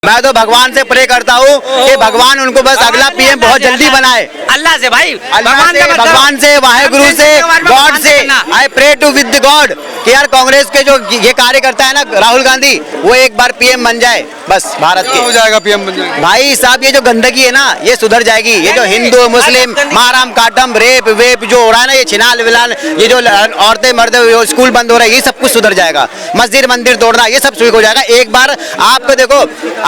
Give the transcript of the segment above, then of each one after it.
मैं तो भगवान से प्रे करता हूँ कि भगवान उनको बस अगला पीएम बहुत जल्दी बनाए। अल्लाह से भाई, भगवान से, वाहेगुरु से, गॉड से I pray to with God कि यार कांग्रेस के जो ये कार्यकर्ता है ना राहुल गांधी, वो एक बार पीएम बन जाए बस भारत के। हो जाएगा पीएम बन जाएगा। भाई साहब ये जो गंदगी है ना ये सुधर जाएगी। ये जो हिंदू मुस्लिम माराम काटम रेप वेप जो हो रहा है ना, ये छिनाल विलाल, ये जो औरतें मर्द स्कूल बंद हो रहा है, ये सब कुछ सुधर जाएगा। मस्जिद मंदिर तोड़ना ये सब ठीक हो जाएगा। एक बार आपको देखो,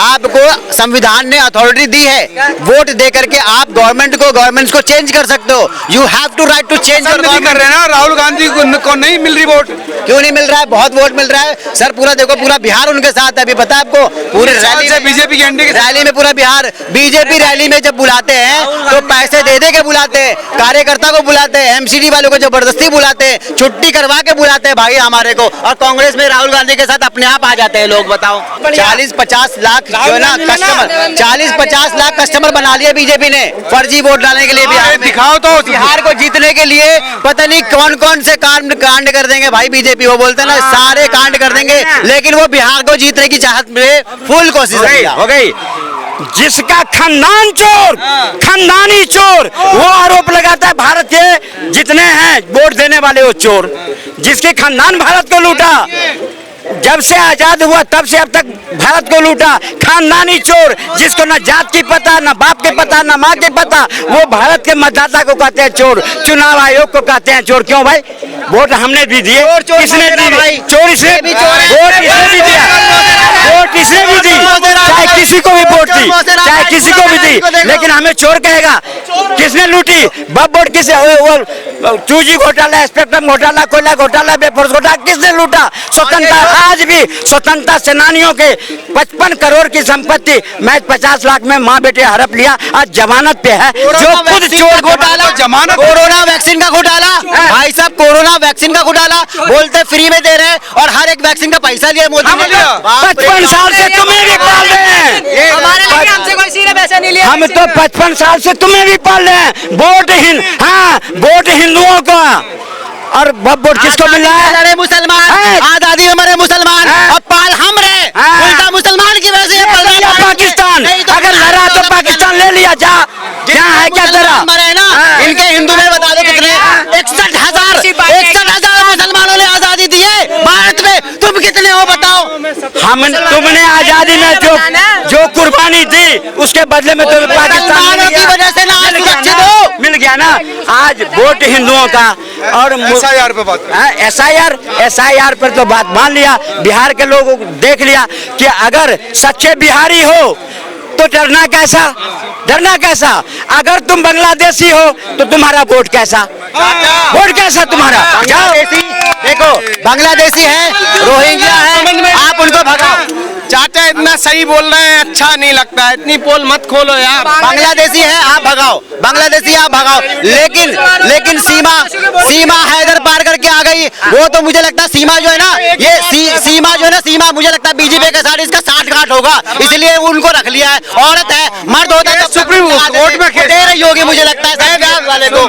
आपको संविधान ने अथॉरिटी दी है वोट दे करके आप गवर्नमेंट्स को चेंज कर सकते हो। You have to right to change your government. कर रहे हैं ना, राहुल गांधी को नहीं मिल रही वोट। क्यों नहीं मिल रहा है? बहुत वोट मिल रहा है सर। पूरा देखो, पूरा बिहार उनके साथ है। अभी पता है आपको, पूरी रैली से बीजेपी की एंटी रैली में पूरा बिहार, बीजेपी रैली में जब बुलाते हैं तो पैसे दे के बुलाते हैं, कार्यकर्ता को बुलाते हैं, एमसीडी वालों को जबरदस्ती बुलाते हैं, छुट्टी करवा के बुलाते हैं भाई हमारे को। और कांग्रेस में राहुल गांधी के साथ अपने आप आ जाते हैं लोग। बताओ 40-50 लाख जो है ना कस्टमर, 40-50 लाख कस्टमर बना लिए बीजेपी ने फर्जी वोट डालने के लिए। बिहार में दिखाओ तो, बिहार को जीतने के लिए पता नहीं कौन कौन से कांड कर देंगे भाई बीजेपी। वो बोलते हैं ना सारे कांड कर देंगे, लेकिन वो बिहार को जीतने की चाहत में फुल कोशिश हो गई। जिसका खानदान चोर, खानदानी चोर, वो आरोप लगाता है भारत के जितने हैं वोट देने वाले वो चोर। जिसके खानदान भारत को लूटा, जब से आजाद हुआ तब से अब तक भारत को लूटा, खानदानी चोर, जिसको न जात की पता, न बाप के पता, न माँ के पता, वो भारत के मतदाता को कहते हैं चोर, चुनाव आयोग को कहते हैं चोर। क्यों भाई? वोट हमने भी दिए, किसने दी? चोर इसने भी, वोट इसने भी दिया, वोट इसने भी दी, चाहे किसी को भी वोट दी, चाहे किसी को भी दी, लेकिन हमें चोर कहेगा। किसने लूटी? बब वोट किसे? 2G घोटाला, स्पेक्ट्रम घोटाला, कोयला घोटाला, बेफोर्स घोटाला, किसने लूटा? स्वतंत्रता, आज भी स्वतंत्रता सेनानियों के 55 करोड़ की संपत्ति मैं 50 लाख में माँ बेटे हड़प लिया, आज जमानत पे है। जो खुद चोर घोटाला, जमानत, कोरोना वैक्सीन का घोटाला भाई साहब, कोरोना वैक्सीन का घोटाला बोलते फ्री में दे रहे हैं और हर एक वैक्सीन का पैसा लिया मोदी ने। 55 साल से तुम्हें भी पाल रहे हैं, हमसे कोई सीधे पैसा नहीं लिया। हम तो 55 साल से तुम्हें भी पाल रहे हैं। वोट हिंदुओं का, और वोट किसको मिल रहा है? अरे मुसलमान, आजादी में मरे मुसलमान और पाल हम रहे। उल्टा मुसलमान की वजह से पाकिस्तान, अगर लड़ा तो पाकिस्तान ले लिया। जा क्या है, क्या तेरा मरे ना? इनके हिंदू में बता दो कितने? 61,000 मुसलमानों ने आजादी दी है भारत में। तुम कितने हो बताओ? तुमने आजादी में जो कुर्बानी दी उसके बदले में तुम्हें पाकिस्तान की वजह से ना आज सुरक्षित हो। मिल गया ना। आज वोट हिंदुओं का और SIR पे बात, SIR पर तो बात मान लिया। बिहार के लोगों को देख लिया कि अगर सच्चे बिहारी हो तो डरना कैसा, डरना कैसा? अगर तुम बांग्लादेशी हो तो तुम्हारा वोट कैसा, वोट कैसा तुम्हारा? देखो बांग्लादेशी है, रोहिंग्या है, आप उनको भगाओ। चाचा इतना सही बोल रहे हैं, अच्छा नहीं लगता है, इतनी पोल मत खोलो यार। बांग्लादेशी है आप भगाओ, बांग्लादेशी आप भगाओ, लेकिन सीमा हैदर पार करके आ गई। वो तो मुझे लगता है सीमा जो है ना, ये सीमा जो है ना, सीमा मुझे लगता है बीजेपी के साथ इसका 60-60 होगा, इसलिए उनको रख लिया है। औरत है, मर्द होता है तो सुप्रीम कोर्ट में दे रही होगी मुझे लगता है वाले को।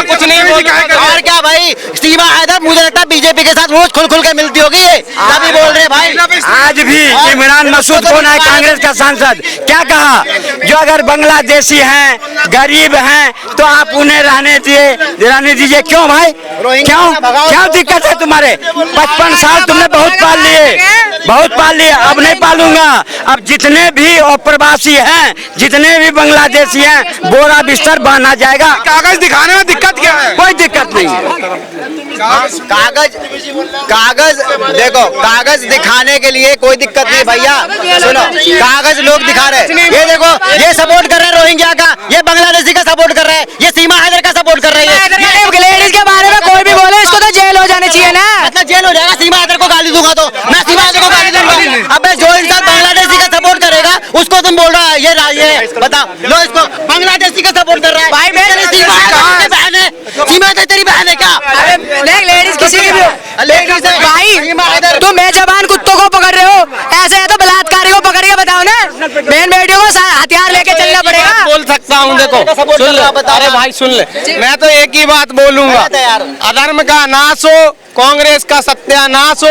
कुछ नहीं और क्या भाई, सीमा हैदर मुझे लगता है बीजेपी के साथ रोज खुल के मिलती होगी, तभी बोल रहे भाई। आज भी इमरान मसूद कौन है, कांग्रेस का सांसद, क्या कहा? जो अगर बांग्लादेशी हैं, गरीब हैं तो आप उन्हें रहने दीजिए। क्यों भाई? क्या दिक्कत है तुम्हारे? 55 साल तुमने बहुत पाल लिए, अब नहीं पालूंगा। अब जितने भी अप्रवासी हैं, जितने भी बांग्लादेशी हैं, बोरा बिस्तर बांधा जाएगा। कागज दिखाने में दिक्कत क्या है? कोई दिक्कत नहीं है। कागज देखो, कागज दिखाने के लिए कोई दिक्कत नहीं भैया। सुनो, कागज लोग दिखा रहे हैं। ये देखो, ये सपोर्ट कर रहे हैं रोहिंग्या का, ये बांग्लादेशी का सपोर्ट कर रहे हैं, ये सीमा हैदर का सपोर्ट कर रहे हैं। लेडीज के बारे में कोई भी बोले इसको तो जेल हो जानी चाहिए ना। मतलब जेल हो जाएगा। सीमा हैदर को गाली दूंगा तो मैं सीमा हैदर को गाली दूंगा। अब जो इंसान बांग्लादेशी का सपोर्ट करेगा उसको तुम बोल रहा है ये बताओ, लो इसको बांग्लादेशी का सपोर्ट कर रहा है भाई। मेरी सीमा हैदर तेरी बहन है क्या? लेडीज किसी की भी भाई, तुम बेजबान कुत्तों को पकड़ रहे हो, ऐसे है तो बलात्कारी को पकड़ के बताओ ना। बहन बेटियों को हथियार लेके चलना पड़ेगा। बोल सकता हूँ, देखो सुन ले, अरे भाई सुन ले, मैं तो एक ही बात बोलूंगा, अधर्म का नाश हो, कांग्रेस का सत्यानाश हो,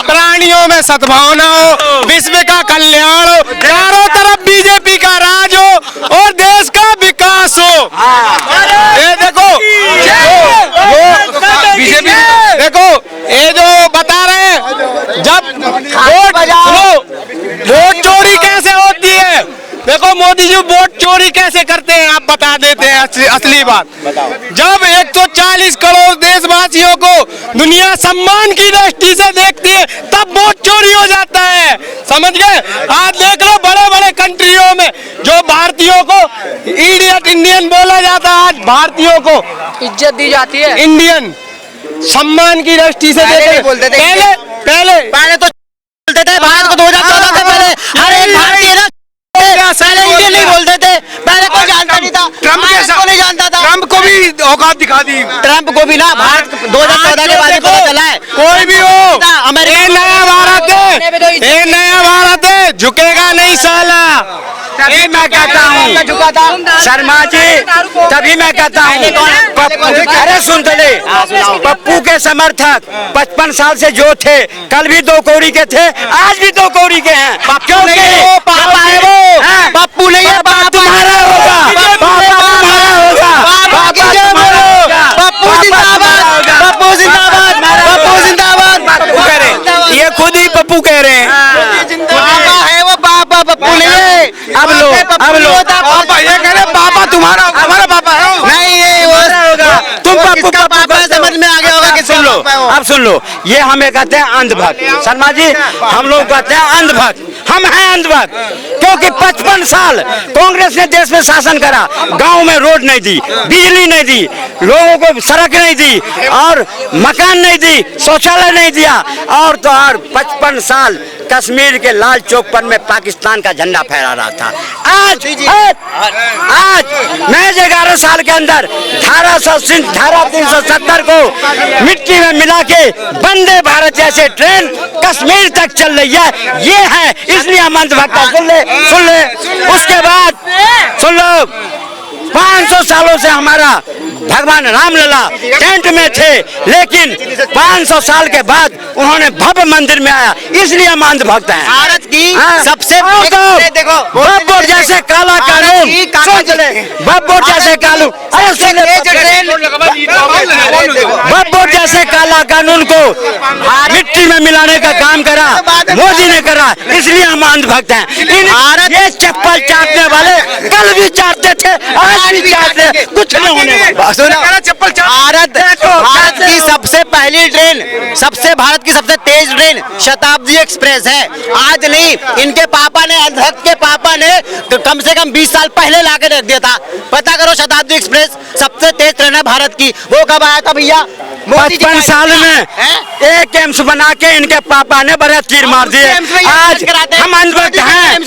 प्राणियों में सद्भावना हो, विश्व का कल्याण हो, चारों तरफ बीजेपी का राज हो और देश का विकास हो। ये देखो बीजेपी, देखो ये जो बता रहे हैं, जब वोट चोरी कैसे होती है, देखो मोदी जी वोट चोरी कैसे करते हैं, आप बता देते हैं असली बात। जब 140 करोड़ देशवासियों को दुनिया सम्मान की दृष्टि से देखती है, तब वोट चोरी हो जाता है, समझ गए। आज देख लो बड़े बड़े कंट्रियों में जो भारतीयों को इडियट इंडियन बोला जाता है, आज भारतीयों को इज्जत दी जाती है। इंडियन सम्मान की दृष्टि से पहले नहीं बोलते थे, पहले तो बोलते थे भारत को 2014 से पहले हर एक भारतीय ना पहले इंडियन नहीं बोलते थे, पहले कोई जानता नहीं था, ट्रम्प के साथ नहीं जानता था, ट्रम्प को भी औकात दिखा दी, ट्रम्प को भी ना भारत 2014 के बाद ही पता चला है। कोई भी हो, अमेरिका ये नया भारत है, ये नया भारत है, झुकेगा नहीं साला। तभी मैं कहता हूँ शर्मा जी, तभी मैं कहता हूँ, अरे सुन तो ले, पप्पू के समर्थक 55 साल से जो थे, कल भी 2 कौड़ी के थे, आज भी 2 कौड़ी के हैं। क्योंकि पापा है वो, पप्पू नहीं है, पापा तुम्हारा होगा, पापा तुम्हारा होगा, पापा तुम्हारा होगा, पप्पू जिंदाबाद, पप्पू जिंदाबाद, पप्पू जिंदाबाद, पप्पू कह रहे हैं, ये खुद ही पप्पू कह रहे हैं। पापा है वो, पापा पप्पू नहीं है। अब लो पापा ये कह रहे पापा तुम्हारा, हमारा पापा है नहीं, ये वो होगा, तुम पप्पू पापा समझ में आ गया होगा कि सुन लो, अब सुन लो, ये हमें कहते हैं अंधभक्त। शर्मा जी, हम लोग कहते हैं अंधभक्त, हम हैं अंधभक्त, क्योंकि 55 साल कांग्रेस ने देश में शासन करा, गांव में रोड नहीं दी, बिजली नहीं दी, लोगों को सड़क नहीं दी, और मकान नहीं दी, शौचालय नहीं दिया, और तो और 55 साल कश्मीर के लाल चौक पर में पाकिस्तान का झंडा फहरा रहा था। आज महज 11 साल के अंदर धारा 370 को मिट्टी में मिला के वंदे भारत जैसे ट्रेन कश्मीर तक चल रही है, ये है, इसलिए हम अंधभक्त। सुन ले, उसके बाद सुन लो, 500 सालों से हमारा भगवान रामलला टेंट में थे, लेकिन 500 साल के बाद उन्होंने भव्य मंदिर में आया, इसलिए हम अंधभक्त हैं। भारत की सबसे देखो बब्बर जैसे काला कानून, बब्बर जैसे कानून, बब्बर जैसे काला कानून को मिट्टी में मिलाने का काम करा मोदी ने करा, इसलिए हम अंधभक्त हैं। भारत ये चप्पल चाटने वाले कल भी चाटते थे, आज भी चाटते, कुछ नहीं होने वाला। भारत की सबसे पहली ट्रेन, भारत की सबसे तेज ट्रेन शताब्दी एक्सप्रेस है। आज नहीं, इनके पापा ने, अंधभक्त के पापा ने तो कम से कम 20 साल पहले ला के रख दिया था। पता करो, शताब्दी एक्सप्रेस सबसे तेज ट्रेन है भारत की। वो कब आया था भैया? 55 साल में एक एम्स बना के इनके पापा ने बड़ा तीर मार दिए। आज हम अंधभक्त हैं।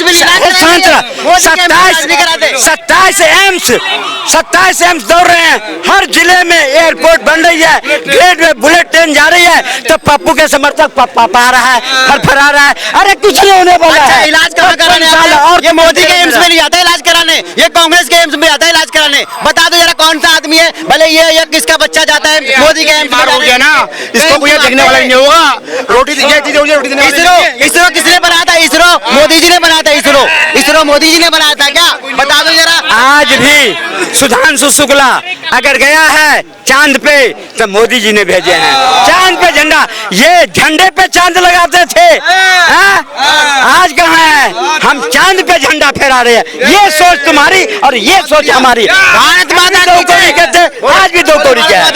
27 एम्स दौड़ रहे हैं, हर जिले में एयरपोर्ट बन रही है, ग्रेड में बुलेट ट्रेन जा रही है, तो पप्पू के समर्थक पापा आ रहा है, फरफरा रहा है। अरे कुछ नहीं होने वाला है। इलाज कराने और ये मोदी के एम्स में नहीं आता इलाज कराने, ये कांग्रेस के एम्स में आता है इलाज कराने। बता दो जरा कौन सा आदमी है, भले ये किसका बच्चा जाता है मोदी के एम्स में? हो गया ना, इसको कोई देखने वाला नहीं होगा। रोटी इसरो किसने बनाया था? इसरो मोदी जी ने बनाया था। इसरो मोदी जी ने बनाया था क्या? बता दो जरा। आज भी सुधांशु शुक्ला अगर गया है चांद पे तो मोदी जी ने भेजे हैं। चांद पे झंडा, ये झंडे पे चांद लगाते थे, आज कहाँ है? हम चांद पे झंडा फहरा रहे हैं। ये सोच तुम्हारी और ये सोच हमारी। भारत माता दो कौड़ी कहते, आज भी 2 कौड़ी क्या?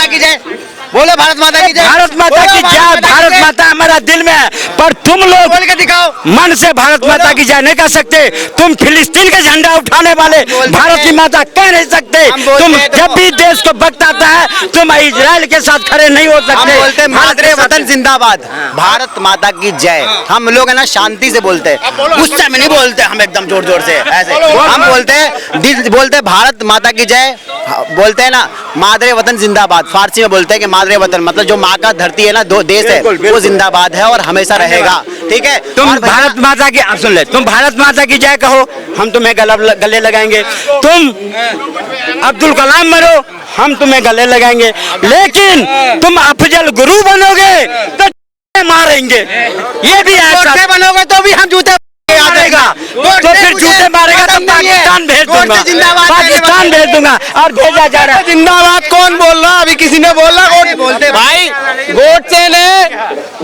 बोलो भारत माता की जय। भारत माता की जय। भारत माता हमारा दिल में है, पर तुम लोग बोल के दिखाओ। मन से भारत माता की जय नहीं कर सकते। तुम फिलिस्तीन का झंडा उठाने वाले भारत की माता कह नहीं सकते। तुम जब भी देश को वक्त आता है तुम इजराइल के साथ खड़े नहीं हो सकते। हम बोलते मातृ वतन जिंदाबाद, भारत माता की जय। हम लोग है ना शांति से बोलते हैं, गुस्से में नहीं बोलते हम, एकदम जोर जोर से ऐसे हम बोलते हैं भारत माता की जय। बोलते हैं ना मातृ वतन जिंदाबाद, फारसी में बोलते हैं कि मादरे वतन, मतलब जो माँ का धरती है ना, दो देश है, बिल्कुल, बिल्कुल। वो जिंदाबाद है और हमेशा रहेगा। ठीक है, तुम और भैया- भारत माता की, आप सुन ले, तुम भारत माता की जय कहो, हम तुम्हें गले लगाएंगे। तुम अब्दुल कलाम मरो, हम तुम्हें गले लगाएंगे। लेकिन तुम अफजल गुरु बनोगे तो मारेंगे, ये भी ऐसा बनोगे तो भी हम जूते मारेगा, तो फिर जूते मारेगा तो पाकिस्तान भेज दूंगा, पाकिस्तान भेज दूंगा। और भेजा जा रहा है। जिंदाबाद कौन बोल रहा? अभी किसी ने बोला बोलते भाई, गोडसे ने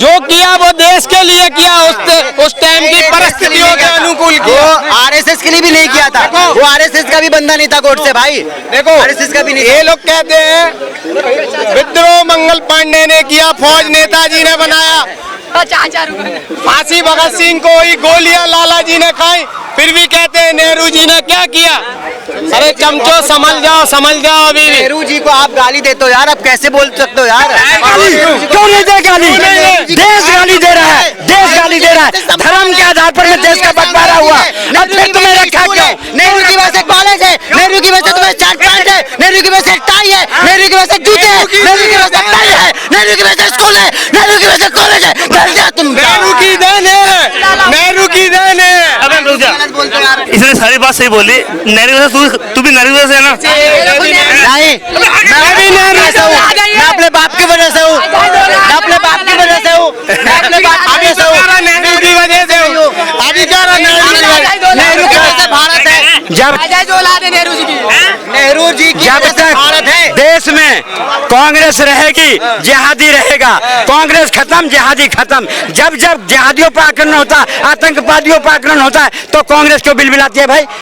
जो किया वो देश के लिए किया, उस टाइम की परिस्थितियों के अनुकूल वो किया। आरएसएस के लिए भी नहीं किया था, वो आरएसएस का भी बंदा नहीं था गोडसे भाई। देखो आरएसएस का भी नहीं ये लोग कहते हैं विद्रोह मंगल पांडे ने किया, फौज नेताजी ने बनाया, फांसी भगत सिंह को ही गोलियां लाला जी ने खाई, फिर भी कहते हैं नेहरू जी ने क्या किया। अरे चमचो समझ जाओ अभी भी। नेहरू जी को आप गाली देते हो यार, आप कैसे बोल सकते हो यार? क्यों नहीं दे गाली? देश गाली दे रहा है, देश गाली दे रहा है। धर्म के आधार पर में देश का बंटवारा हुआ, अब फिर तुम्हें रखा क्यों? नेहरू की वजह से कॉलेज है, नेहरू की वजह से तुम्हें शर्ट पैंट है, नेहरू की वजह से टाई है, नेहरू की वजह से जूते है, नेहरू की वजह से टाई है, नेहरू की वजह से स्कूल है, नेहरू की वजह से कॉलेज है। डर जा तुम। नेहरू की देन है, नेहरू की देन है। अबे रुक जा, गलत बोलते हो यार। इसने सारी बात सही बोली। नेहरू से तू भी नेहरू से है ना? नहीं, मैं भी नेहरू से हूँ, मैं अपने बाप की वजह से हूँ, मैं अपने बाप की वजह से हूँ, मैं अपने बाप की वजह से हूँ, नेहरू की वजह से हूँ। अभी क्या रहा नेहरू की वजह से भारत है, जब नेहरू जी की जब वजह से भारत तक है। देश में कांग्रेस रहेगी, जिहादी रहेगा। कांग्रेस खत्म, जिहादी खत्म। जब जब जिहादियों पर आक्रमण होता है, आतंकवादियों पर आक्रमण होता है, तो कांग्रेस क्यों बिलबिलाती है भाई?